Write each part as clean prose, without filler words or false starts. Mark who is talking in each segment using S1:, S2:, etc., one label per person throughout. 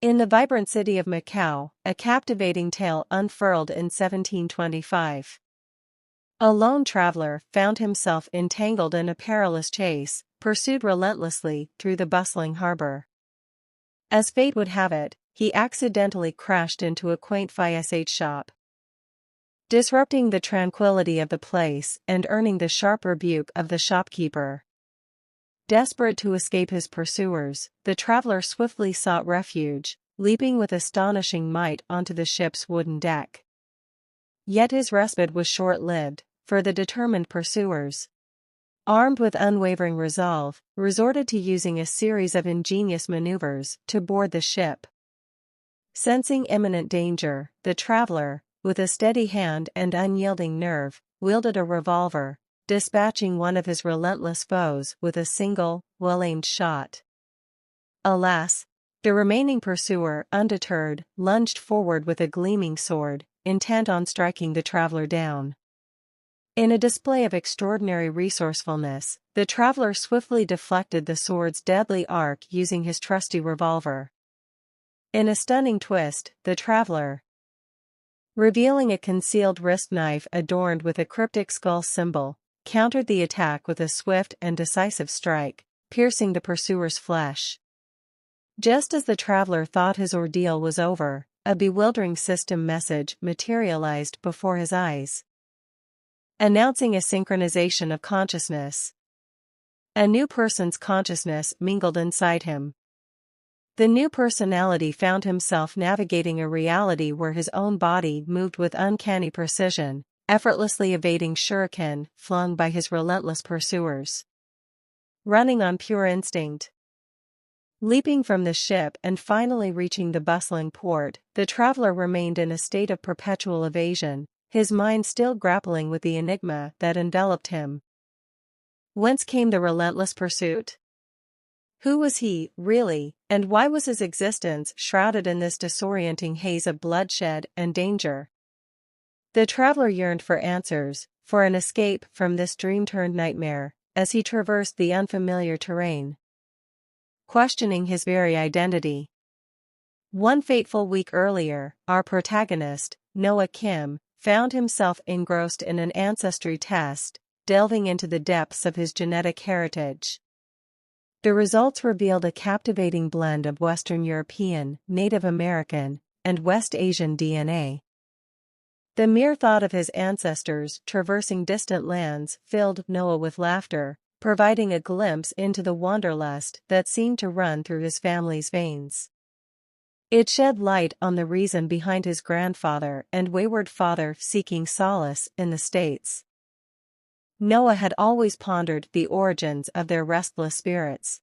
S1: In the vibrant city of Macau, a captivating tale unfurled in 1725. A lone traveler found himself entangled in a perilous chase, pursued relentlessly through the bustling harbor. As fate would have it, he accidentally crashed into a quaint fish shop, disrupting the tranquility of the place and earning the sharp rebuke of the shopkeeper. Desperate to escape his pursuers, the traveler swiftly sought refuge, leaping with astonishing might onto the ship's wooden deck. Yet his respite was short-lived, for the determined pursuers, armed with unwavering resolve, resorted to using a series of ingenious maneuvers to board the ship. Sensing imminent danger, the traveler, with a steady hand and unyielding nerve, wielded a revolver, dispatching one of his relentless foes with a single, well-aimed shot. Alas! The remaining pursuer, undeterred, lunged forward with a gleaming sword, intent on striking the traveler down. In a display of extraordinary resourcefulness, the traveler swiftly deflected the sword's deadly arc using his trusty revolver. In a stunning twist, the traveler, revealing a concealed wrist knife adorned with a cryptic skull symbol, countered the attack with a swift and decisive strike, piercing the pursuer's flesh. Just as the traveler thought his ordeal was over, a bewildering system message materialized before his eyes, announcing a synchronization of consciousness. A new person's consciousness mingled inside him. The new personality found himself navigating a reality where his own body moved with uncanny precision, effortlessly evading shuriken flung by his relentless pursuers. Running on pure instinct, leaping from the ship and finally reaching the bustling port, the traveler remained in a state of perpetual evasion, his mind still grappling with the enigma that enveloped him. Whence came the relentless pursuit? Who was he, really, and why was his existence shrouded in this disorienting haze of bloodshed and danger? The traveler yearned for answers, for an escape from this dream-turned nightmare, as he traversed the unfamiliar terrain, questioning his very identity. One fateful week earlier, our protagonist, Noah Kim, found himself engrossed in an ancestry test, delving into the depths of his genetic heritage. The results revealed a captivating blend of Western European, Native American, and West Asian DNA. The mere thought of his ancestors traversing distant lands filled Noah with laughter, providing a glimpse into the wanderlust that seemed to run through his family's veins. It shed light on the reason behind his grandfather and wayward father seeking solace in the States. Noah had always pondered the origins of their restless spirits.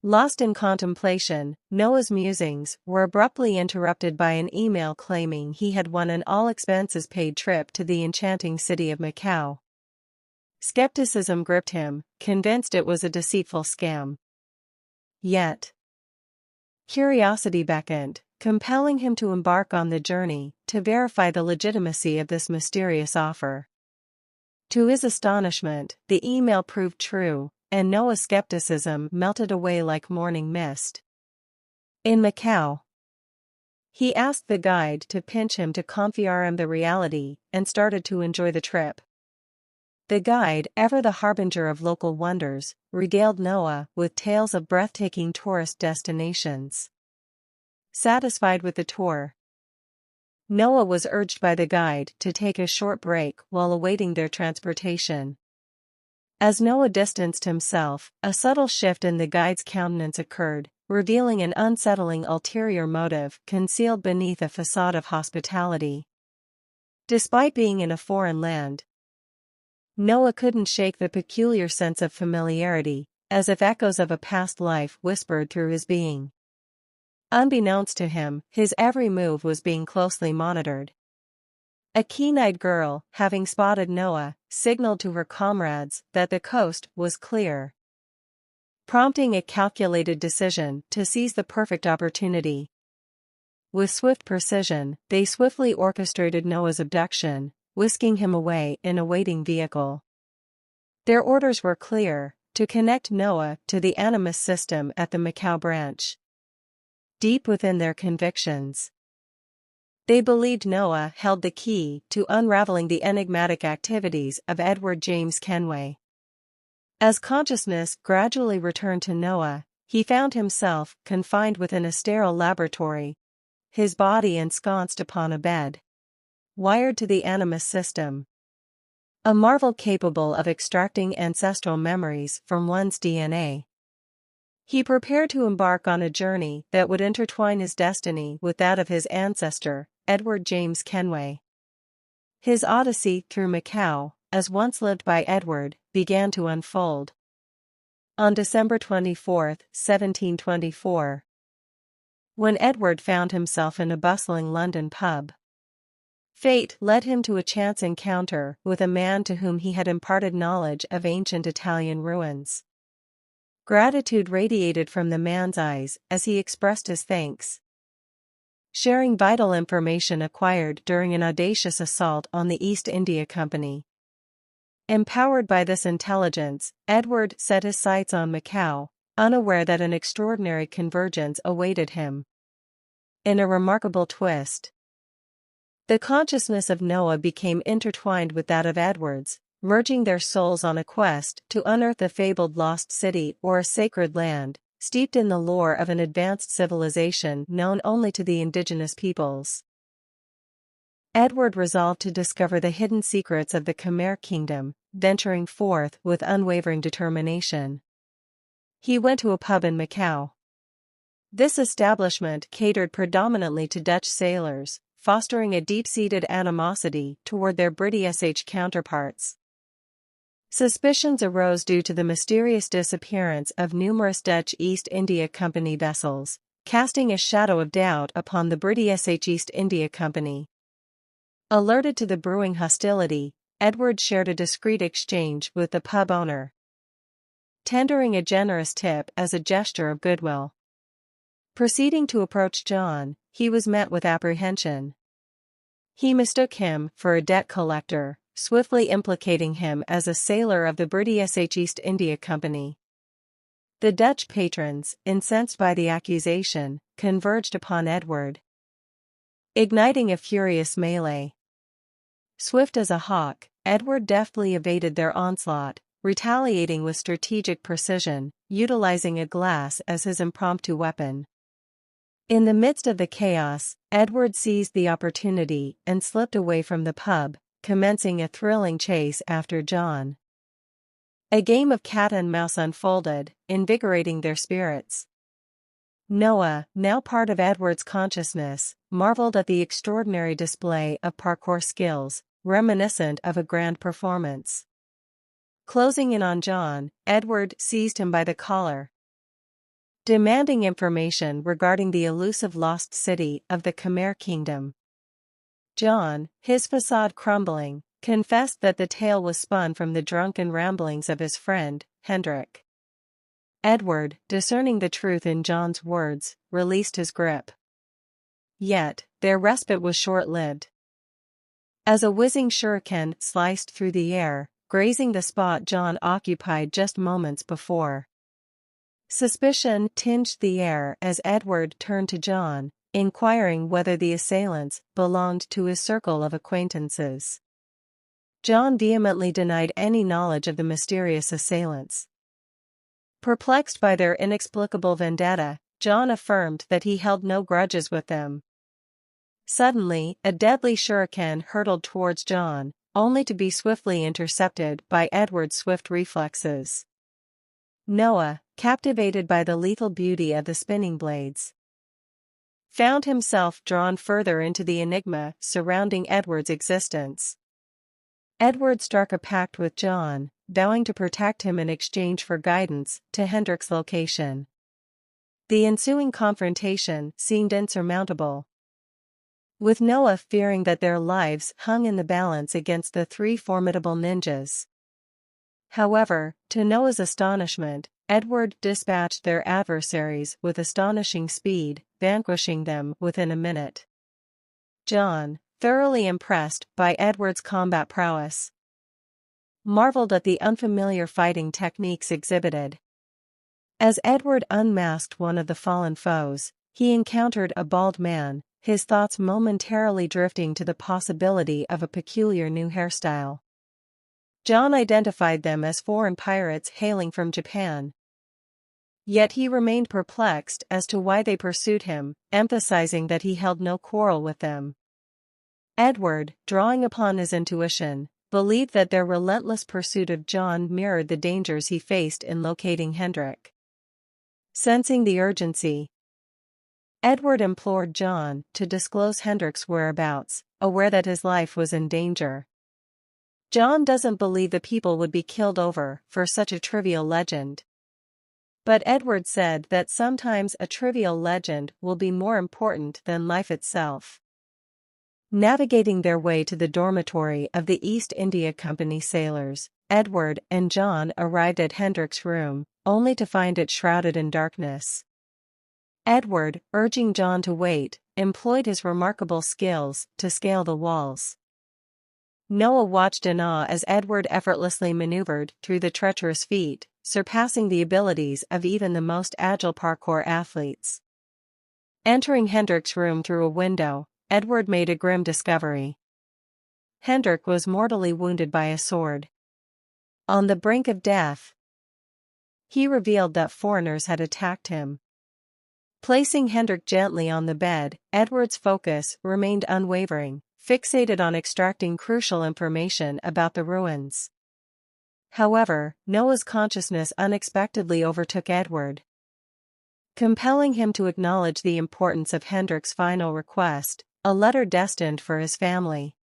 S1: Lost in contemplation, Noah's musings were abruptly interrupted by an email claiming he had won an all-expenses-paid trip to the enchanting city of Macau. Skepticism gripped him, convinced it was a deceitful scam. Yet, curiosity beckoned, compelling him to embark on the journey to verify the legitimacy of this mysterious offer. To his astonishment, the email proved true, and Noah's skepticism melted away like morning mist. In Macau, he asked the guide to pinch him to confirm him the reality, and started to enjoy the trip. The guide, ever the harbinger of local wonders, regaled Noah with tales of breathtaking tourist destinations. Satisfied with the tour, Noah was urged by the guide to take a short break while awaiting their transportation. As Noah distanced himself, a subtle shift in the guide's countenance occurred, revealing an unsettling ulterior motive concealed beneath a facade of hospitality. Despite being in a foreign land, Noah couldn't shake the peculiar sense of familiarity, as if echoes of a past life whispered through his being. Unbeknownst to him, his every move was being closely monitored. A keen-eyed girl, having spotted Noah, signaled to her comrades that the coast was clear, prompting a calculated decision to seize the perfect opportunity. With swift precision, they swiftly orchestrated Noah's abduction, whisking him away in a waiting vehicle. Their orders were clear: to connect Noah to the Animus system at the Macau branch. deep within their convictions. They believed Noah held the key to unraveling the enigmatic activities of Edward James Kenway. As consciousness gradually returned to Noah, he found himself confined within a sterile laboratory, his body ensconced upon a bed, wired to the Animus system. A marvel capable of extracting ancestral memories from one's DNA. He prepared to embark on a journey that would intertwine his destiny with that of his ancestor, Edward James Kenway. His odyssey through Macau, as once lived by Edward, began to unfold. On December 24, 1724, when Edward found himself in a bustling London pub, fate led him to a chance encounter with a man to whom he had imparted knowledge of ancient Italian ruins. Gratitude radiated from the man's eyes as he expressed his thanks, sharing vital information acquired during an audacious assault on the East India Company. Empowered by this intelligence, Edward set his sights on Macau, unaware that an extraordinary convergence awaited him. In a remarkable twist, the consciousness of Noah became intertwined with that of Edward's, merging their souls on a quest to unearth the fabled lost city or a sacred land, steeped in the lore of an advanced civilization known only to the indigenous peoples. Edward resolved to discover the hidden secrets of the Khmer kingdom, venturing forth with unwavering determination. He went to a pub in Macau. This establishment catered predominantly to Dutch sailors, fostering a deep-seated animosity toward their British counterparts. Suspicions arose due to the mysterious disappearance of numerous Dutch East India Company vessels, casting a shadow of doubt upon the British East India Company. Alerted to the brewing hostility, Edward shared a discreet exchange with the pub owner, tendering a generous tip as a gesture of goodwill. Proceeding to approach John, he was met with apprehension. He mistook him for a debt collector, swiftly implicating him as a sailor of the British East India Company. The Dutch patrons, incensed by the accusation, converged upon Edward, igniting a furious melee. Swift as a hawk, Edward deftly evaded their onslaught, retaliating with strategic precision, utilizing a glass as his impromptu weapon. In the midst of the chaos, Edward seized the opportunity and slipped away from the pub, commencing a thrilling chase after John. A game of cat and mouse unfolded, invigorating their spirits. Noah, now part of Edward's consciousness, marveled at the extraordinary display of parkour skills, reminiscent of a grand performance. Closing in on John, Edward seized him by the collar, demanding information regarding the elusive lost city of the Khmer kingdom. John, his facade crumbling, confessed that the tale was spun from the drunken ramblings of his friend, Hendrik. Edward, discerning the truth in John's words, released his grip. Yet, their respite was short-lived. As a whizzing shuriken sliced through the air, grazing the spot John occupied just moments before. Suspicion tinged the air as Edward turned to John, inquiring whether the assailants belonged to his circle of acquaintances. John vehemently denied any knowledge of the mysterious assailants. Perplexed by their inexplicable vendetta, John affirmed that he held no grudges with them. Suddenly, a deadly shuriken hurtled towards John, only to be swiftly intercepted by Edward's swift reflexes. Noah, captivated by the lethal beauty of the spinning blades, found himself drawn further into the enigma surrounding Edward's existence. Edward struck a pact with John, vowing to protect him in exchange for guidance to Hendrik's location. The ensuing confrontation seemed insurmountable, with Noah fearing that their lives hung in the balance against the three formidable ninjas. However, to Noah's astonishment, Edward dispatched their adversaries with astonishing speed, vanquishing them within a minute. John, thoroughly impressed by Edward's combat prowess, marveled at the unfamiliar fighting techniques exhibited. As Edward unmasked one of the fallen foes, He encountered a bald man, his thoughts momentarily drifting to the possibility of a peculiar new hairstyle. John identified them as foreign pirates hailing from Japan. Yet he remained perplexed as to why they pursued him, emphasizing that he held no quarrel with them. Edward, drawing upon his intuition, believed that their relentless pursuit of John mirrored the dangers he faced in locating Hendrik. Sensing the urgency, Edward implored John to disclose Hendrik's whereabouts, aware that his life was in danger. John doesn't believe the people would be killed over for such a trivial legend. But Edward said that sometimes a trivial legend will be more important than life itself. Navigating their way to the dormitory of the East India Company sailors, Edward and John arrived at Hendrik's room, only to find it shrouded in darkness. Edward, urging John to wait, employed his remarkable skills to scale the walls. Noah watched in awe as Edward effortlessly maneuvered through the treacherous feat, surpassing the abilities of even the most agile parkour athletes. Entering Hendrik's room through a window, Edward made a grim discovery. Hendrik was mortally wounded by a sword. On the brink of death, he revealed that foreigners had attacked him. Placing Hendrik gently on the bed, Edward's focus remained unwavering, fixated on extracting crucial information about the ruins. However, Noah's consciousness unexpectedly overtook Edward, compelling him to acknowledge the importance of Hendrik's final request, a letter destined for his family.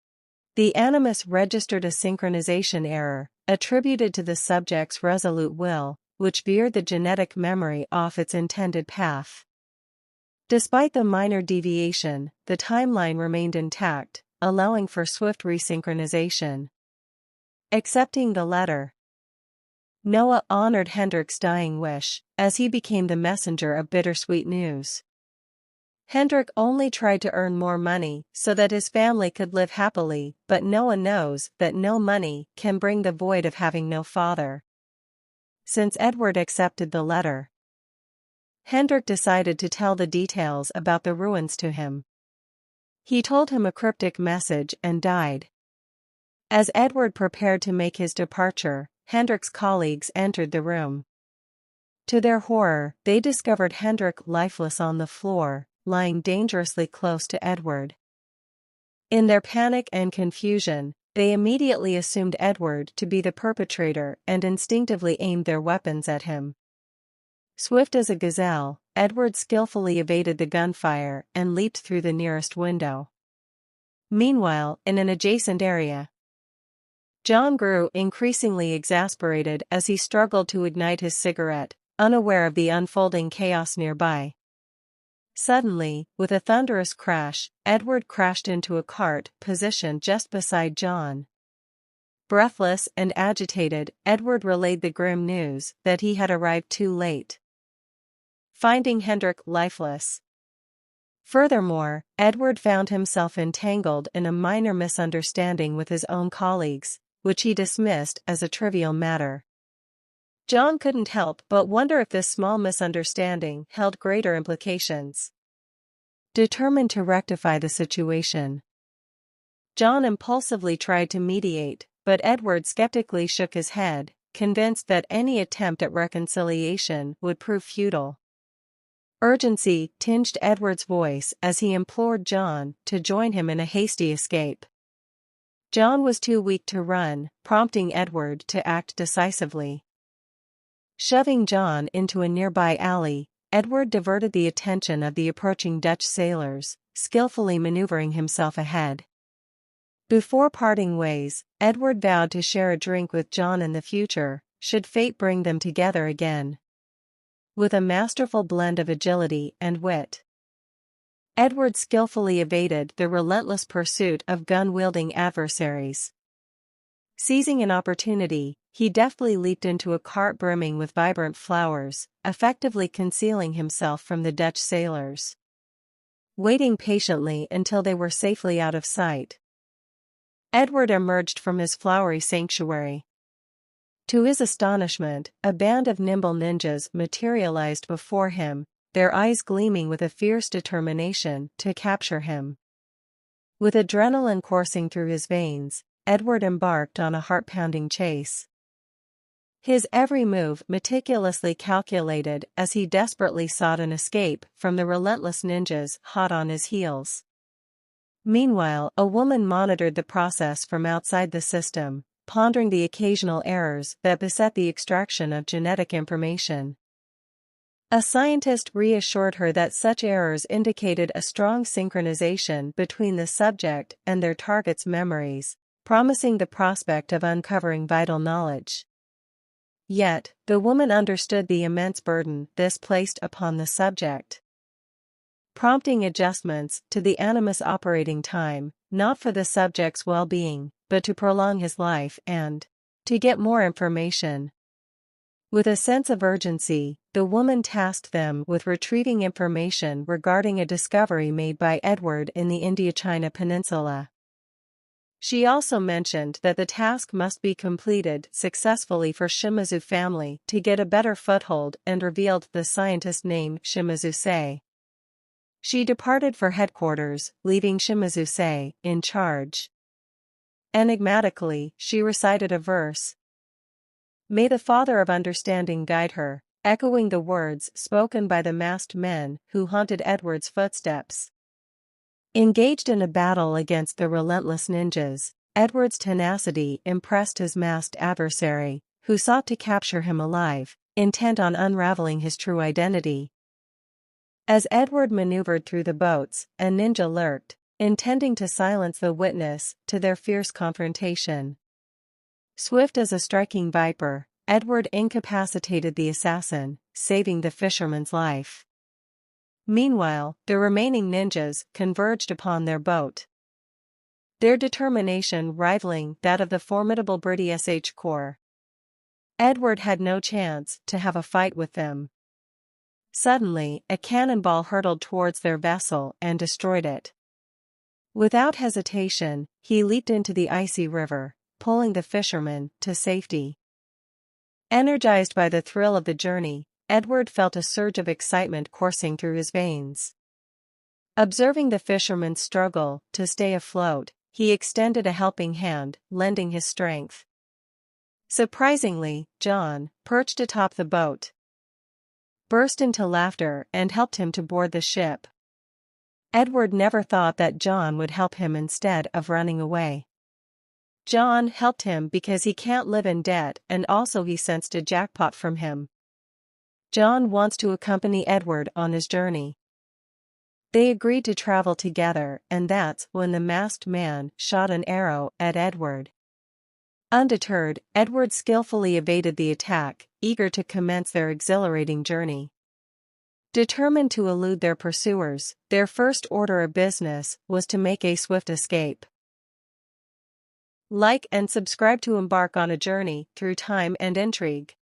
S1: The Animus registered a synchronization error, attributed to the subject's resolute will, which veered the genetic memory off its intended path. Despite the minor deviation, the timeline remained intact, allowing for swift resynchronization. Accepting the letter, Noah honored Hendrik's dying wish, as he became the messenger of bittersweet news. Hendrik only tried to earn more money so that his family could live happily, but Noah knows that no money can bring the void of having no father. Since Edward accepted the letter, Hendrik decided to tell the details about the ruins to him. He told him a cryptic message and died. As Edward prepared to make his departure, Hendrik's colleagues entered the room. To their horror, they discovered Hendrik lifeless on the floor, lying dangerously close to Edward. In their panic and confusion, they immediately assumed Edward to be the perpetrator and instinctively aimed their weapons at him. Swift as a gazelle, Edward skillfully evaded the gunfire and leaped through the nearest window. Meanwhile, in an adjacent area, John grew increasingly exasperated as he struggled to ignite his cigarette, unaware of the unfolding chaos nearby. Suddenly, with a thunderous crash, Edward crashed into a cart positioned just beside John. Breathless and agitated, Edward relayed the grim news that he had arrived too late, finding Hendrik lifeless. Furthermore, Edward found himself entangled in a minor misunderstanding with his own colleagues, which he dismissed as a trivial matter. John couldn't help but wonder if this small misunderstanding held greater implications. Determined to rectify the situation, John impulsively tried to mediate, but Edward skeptically shook his head, convinced that any attempt at reconciliation would prove futile. Urgency tinged Edward's voice as he implored John to join him in a hasty escape. John was too weak to run, prompting Edward to act decisively. Shoving John into a nearby alley, Edward diverted the attention of the approaching Dutch sailors, skillfully maneuvering himself ahead. Before parting ways, Edward vowed to share a drink with John in the future, should fate bring them together again. With a masterful blend of agility and wit, Edward skillfully evaded the relentless pursuit of gun-wielding adversaries. Seizing an opportunity, he deftly leaped into a cart brimming with vibrant flowers, effectively concealing himself from the Dutch sailors. Waiting patiently until they were safely out of sight, Edward emerged from his flowery sanctuary. To his astonishment, a band of nimble ninjas materialized before him, their eyes gleaming with a fierce determination to capture him. With adrenaline coursing through his veins, Edward embarked on a heart-pounding chase. His every move meticulously calculated as he desperately sought an escape from the relentless ninjas hot on his heels. Meanwhile, a woman monitored the process from outside the system, pondering the occasional errors that beset the extraction of genetic information. A scientist reassured her that such errors indicated a strong synchronization between the subject and their target's memories, promising the prospect of uncovering vital knowledge. Yet, the woman understood the immense burden this placed upon the subject, prompting adjustments to the Animus operating time, not for the subject's well-being, but to prolong his life and to get more information. With a sense of urgency, the woman tasked them with retrieving information regarding a discovery made by Edward in the Indochina Peninsula. She also mentioned that the task must be completed successfully for Shimazu family to get a better foothold and revealed the scientist named Shimazu Sei. She departed for headquarters, leaving Shimazu Sei in charge. Enigmatically, she recited a verse. May the Father of Understanding guide her, echoing the words spoken by the masked men who haunted Edward's footsteps. Engaged in a battle against the relentless ninjas, Edward's tenacity impressed his masked adversary, who sought to capture him alive, intent on unraveling his true identity. As Edward maneuvered through the boats, a ninja lurked, intending to silence the witness to their fierce confrontation. Swift as a striking viper, Edward incapacitated the assassin, saving the fisherman's life. Meanwhile, the remaining ninjas converged upon their boat, their determination rivaling that of the formidable British Corps. Edward had no chance to have a fight with them. Suddenly, a cannonball hurtled towards their vessel and destroyed it. Without hesitation, he leaped into the icy river, pulling the fisherman to safety. Energized by the thrill of the journey, Edward felt a surge of excitement coursing through his veins. Observing the fisherman's struggle to stay afloat, he extended a helping hand, lending his strength. Surprisingly, John, perched atop the boat, burst into laughter and helped him to board the ship. Edward never thought that John would help him instead of running away. John helped him because he can't live in debt, and also he sensed a jackpot from him. John wants to accompany Edward on his journey. They agreed to travel together, and that's when the masked man shot an arrow at Edward. Undeterred, Edward skillfully evaded the attack, eager to commence their exhilarating journey. Determined to elude their pursuers, their first order of business was to make a swift escape. Like and subscribe to embark on a journey through time and intrigue.